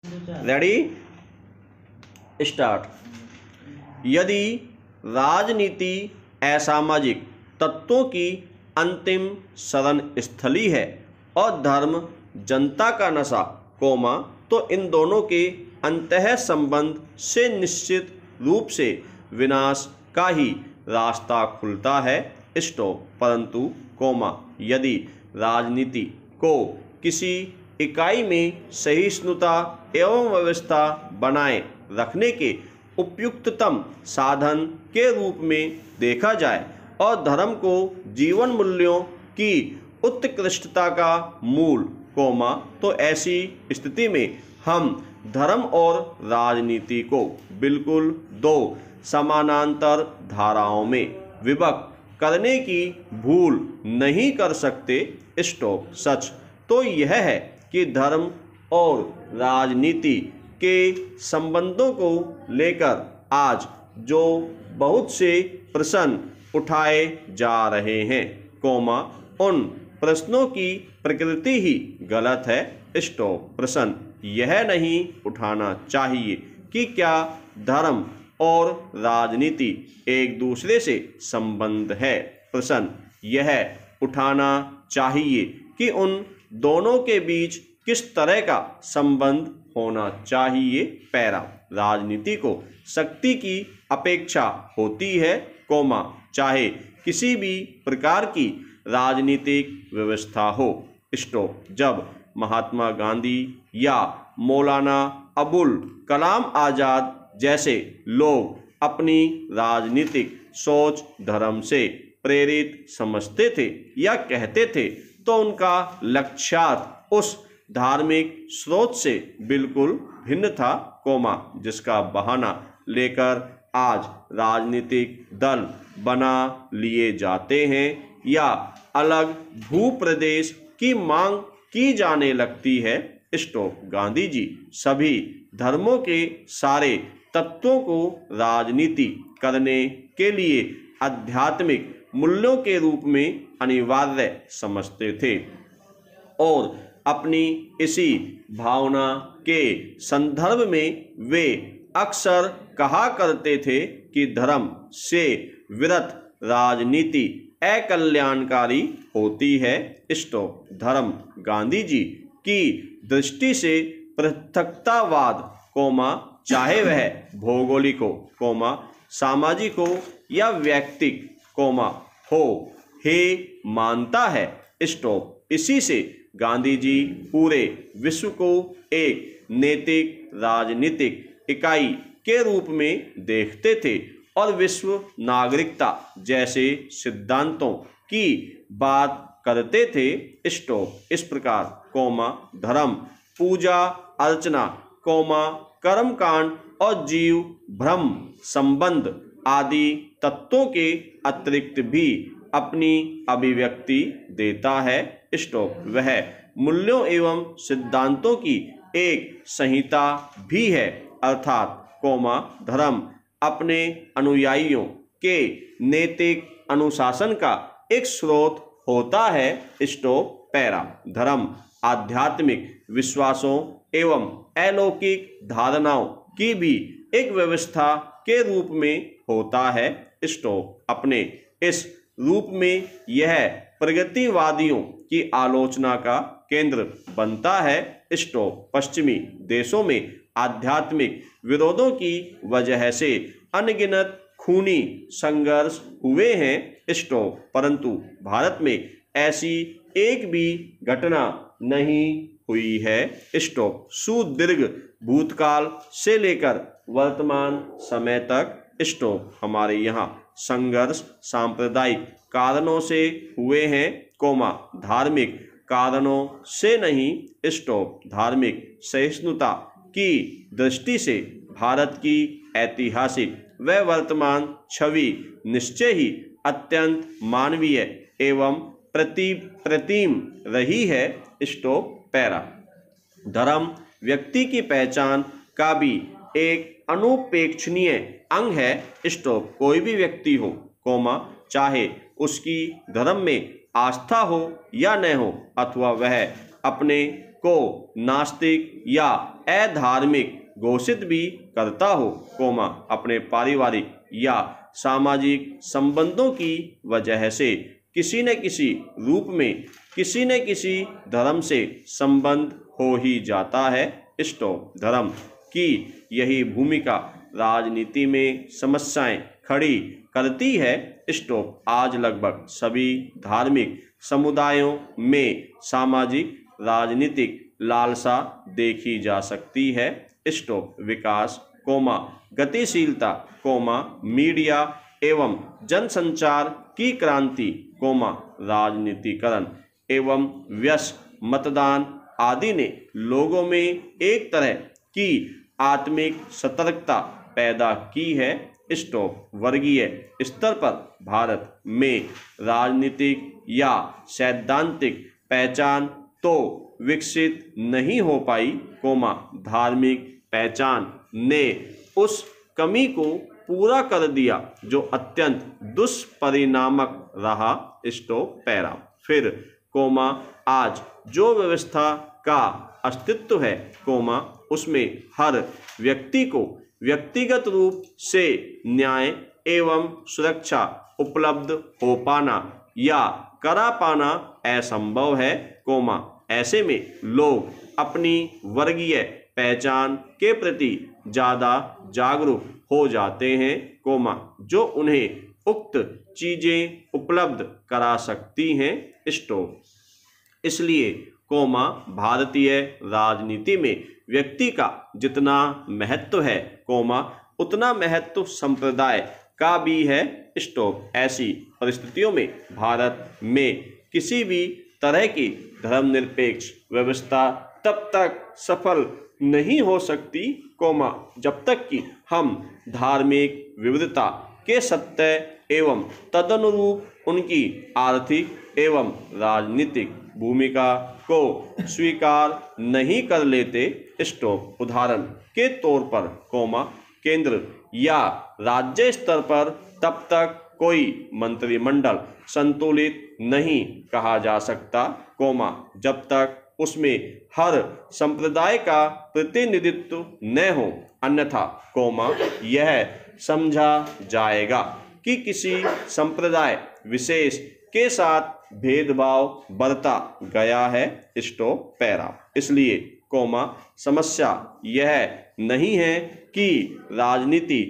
Ready start. यदि राजनीति असामाजिक तत्वों की अंतिम शरण स्थली है और धर्म जनता का नशा, तो इन दोनों के अंतः संबंध से निश्चित रूप से विनाश का ही रास्ता खुलता है। स्टॉप। परंतु यदि राजनीति को किसी इकाई में सहिष्णुता एवं व्यवस्था बनाए रखने के उपयुक्ततम साधन के रूप में देखा जाए और धर्म को जीवन मूल्यों की उत्कृष्टता का मूल, तो ऐसी स्थिति में हम धर्म और राजनीति को बिल्कुल दो समानांतर धाराओं में विभक्त करने की भूल नहीं कर सकते। स्टॉप। सच तो यह है कि धर्म और राजनीति के संबंधों को लेकर आज जो बहुत से प्रश्न उठाए जा रहे हैं, उन प्रश्नों की प्रकृति ही गलत है। स्टॉप। प्रश्न यह नहीं उठाना चाहिए कि क्या धर्म और राजनीति एक दूसरे से संबंध है। प्रश्न यह उठाना चाहिए कि उन दोनों के बीच किस तरह का संबंध होना चाहिए। पैरा। राजनीति को शक्ति की अपेक्षा होती है, चाहे किसी भी प्रकार की राजनीतिक व्यवस्था हो। स्टॉप। जब महात्मा गांधी या मौलाना अबुल कलाम आजाद जैसे लोग अपनी राजनीतिक सोच धर्म से प्रेरित समझते थे या कहते थे, तो उनका लक्ष्यार्थ उस धार्मिक स्रोत से बिल्कुल भिन्न था, जिसका बहाना लेकर आज राजनीतिक दल बना लिए जाते हैं या अलग भूप्रदेश की मांग की जाने लगती है। स्टॉप। गांधी जी सभी धर्मों के सारे तत्वों को राजनीति करने के लिए आध्यात्मिक मूल्यों के रूप में अनिवार्य समझते थे और अपनी इसी भावना के संदर्भ में वे अक्सर कहा करते थे कि धर्म से विरत राजनीति अकल्याणकारी होती है। स्टॉप। धर्म गांधी जी की दृष्टि से पृथकतावाद, चाहे वह भौगोलिक हो, सामाजिक हो या व्यक्तिक, हो मानता है। स्टॉप। इसी से गांधी जी पूरे विश्व को एक नैतिक राजनीतिक इकाई के रूप में देखते थे और विश्व नागरिकता जैसे सिद्धांतों की बात करते थे। स्टॉप। इस प्रकार, धर्म पूजा अर्चना, कर्मकांड और जीव भ्रम संबंध आदि तत्वों के अतिरिक्त भी अपनी अभिव्यक्ति देता है। स्टॉप। वह मूल्यों एवं सिद्धांतों की एक संहिता भी है, अर्थात धर्म अपने अनुयायियों के नैतिक अनुशासन का एक स्रोत होता है। स्टॉप। पैरा। धर्म आध्यात्मिक विश्वासों एवं अलौकिक धारणाओं की भी एक व्यवस्था के रूप में होता है। स्टॉप। अपने इस रूप में यह प्रगतिवादियों की आलोचना का केंद्र बनता है। स्टॉप। पश्चिमी देशों में आध्यात्मिक विरोधों की वजह से अनगिनत खूनी संघर्ष हुए हैं। स्टॉप। परंतु भारत में ऐसी एक भी घटना नहीं हुई है। स्टॉप। सुदीर्घ भूतकाल से लेकर वर्तमान समय तक, स्टॉप, हमारे यहाँ संघर्ष सांप्रदायिक कारणों से हुए हैं, धार्मिक कारणों से नहीं। स्टॉप। धार्मिक सहिष्णुता की दृष्टि से भारत की ऐतिहासिक व वर्तमान छवि निश्चय ही अत्यंत मानवीय एवं प्रतिम रही है। स्टॉप। पैरा। धर्म व्यक्ति की पहचान का भी एक अनुपेक्षणीय अंग है। स्टॉप। कोई भी व्यक्ति हो, चाहे उसकी धर्म में आस्था हो या न हो, अथवा वह अपने को नास्तिक या अधार्मिक घोषित भी करता हो, अपने पारिवारिक या सामाजिक संबंधों की वजह से किसी न किसी रूप में किसी न किसी धर्म से संबंध हो ही जाता है। स्टॉप। धर्म की यही भूमिका राजनीति में समस्याएं खड़ी करती है। स्टॉप। आज लगभग सभी धार्मिक समुदायों में सामाजिक राजनीतिक लालसा देखी जा सकती है। स्टॉप। विकास, गतिशीलता, मीडिया एवं जनसंचार की क्रांति, राजनीतिकरण एवं व्यस्त मतदान आदि ने लोगों में एक तरह की आत्मिक सतर्कता पैदा की है। स्टॉप। वर्गीय स्तर पर भारत में राजनीतिक या सैद्धांतिक पहचान तो विकसित नहीं हो पाई, धार्मिक पहचान ने उस कमी को पूरा कर दिया जो अत्यंत दुष्परिणामक रहा। स्टॉप। पैरा। फिर, आज जो व्यवस्था का अस्तित्व है, उसमें हर व्यक्ति को व्यक्तिगत रूप से न्याय एवं सुरक्षा उपलब्ध हो पाना या करा पाना असंभव है, ऐसे में लोग अपनी वर्गीय पहचान के प्रति ज़्यादा जागरूक हो जाते हैं, जो उन्हें उक्त चीज़ें उपलब्ध करा सकती हैं। स्टॉप। इसलिए, भारतीय राजनीति में व्यक्ति का जितना महत्व है, उतना महत्व संप्रदाय का भी है। स्टॉप। ऐसी परिस्थितियों में भारत में किसी भी तरह की धर्मनिरपेक्ष व्यवस्था तब तक सफल नहीं हो सकती, जब तक कि हम धार्मिक विविधता के सत्य एवं तदनुरूप उनकी आर्थिक एवं राजनीतिक भूमिका को स्वीकार नहीं कर लेते। स्टॉप। उदाहरण के तौर पर, केंद्र या राज्य स्तर पर तब तक कोई मंत्रिमंडल संतुलित नहीं कहा जा सकता, जब तक उसमें हर संप्रदाय का प्रतिनिधित्व न हो, अन्यथा, यह समझा जाएगा कि किसी संप्रदाय विशेष के साथ भेदभाव बरता गया है। स्टॉप। पैरा। इसलिए, समस्या यह नहीं है कि राजनीति,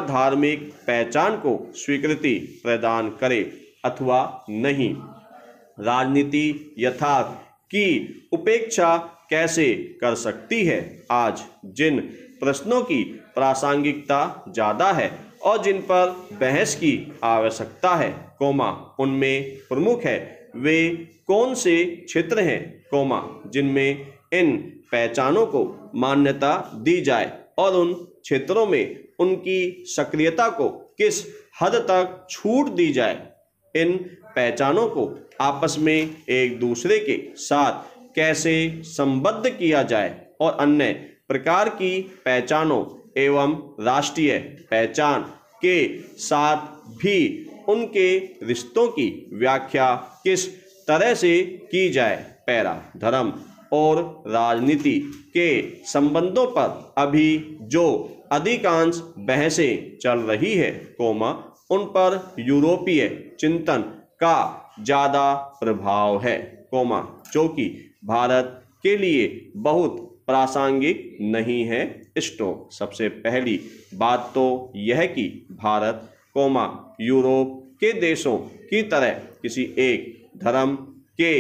धार्मिक पहचान को स्वीकृति प्रदान करे अथवा नहीं। राजनीति यथार्थ की उपेक्षा कैसे कर सकती है? आज जिन प्रश्नों की प्रासंगिकता ज़्यादा है और जिन पर बहस की आवश्यकता है, उनमें प्रमुख है वे कौन से क्षेत्र हैं, जिनमें इन पहचानों को मान्यता दी जाए और उन क्षेत्रों में उनकी सक्रियता को किस हद तक छूट दी जाए। इन पहचानों को आपस में एक दूसरे के साथ कैसे संबद्ध किया जाए और अन्य प्रकार की पहचानों एवं राष्ट्रीय पहचान के साथ भी उनके रिश्तों की व्याख्या किस तरह से की जाए। पैरा। धर्म और राजनीति के संबंधों पर अभी जो अधिकांश बहसें चल रही है, उन पर यूरोपीय चिंतन का ज़्यादा प्रभाव है, जो कि भारत के लिए बहुत प्रासंगिक नहीं है। स्टॉप। सबसे पहली बात तो यह कि भारत, यूरोप के देशों की तरह किसी एक धर्म के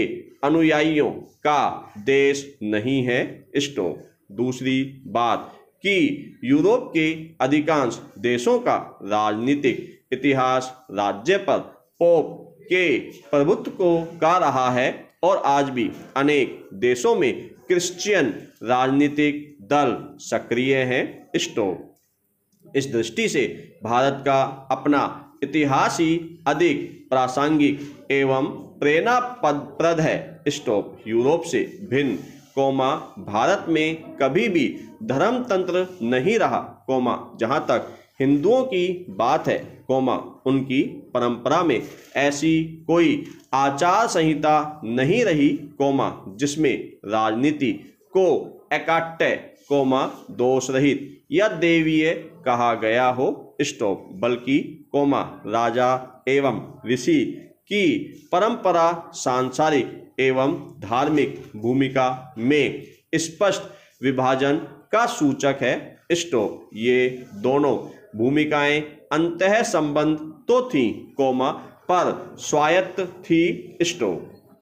अनुयायियों का देश नहीं है। स्टॉप। दूसरी बात कि यूरोप के अधिकांश देशों का राजनीतिक इतिहास राज्य पर पोप के प्रभुत्व को का रहा है और आज भी अनेक देशों में क्रिश्चियन राजनीतिक दल सक्रिय हैं। स्टॉप। इस दृष्टि से भारत का अपना इतिहास ही अधिक प्रासंगिक एवं प्रेरणाप्रद है। स्टॉप। यूरोप से भिन्न, भारत में कभी भी धर्मतंत्र नहीं रहा, जहाँ तक हिंदुओं की बात है, कोमा उनकी परंपरा में ऐसी कोई आचार संहिता नहीं रही, कोमा जिसमें राजनीति को एकाट्य, कोमा दोष रहित या देवीय कहा गया हो, स्टॉप, बल्कि कोमा राजा एवं ऋषि की परंपरा सांसारिक एवं धार्मिक भूमिका में स्पष्ट विभाजन का सूचक है, स्टॉप। ये दोनों भूमिकाएं अंतः संबंध तो थी, कोमा पर स्वायत्त थी, स्टॉप।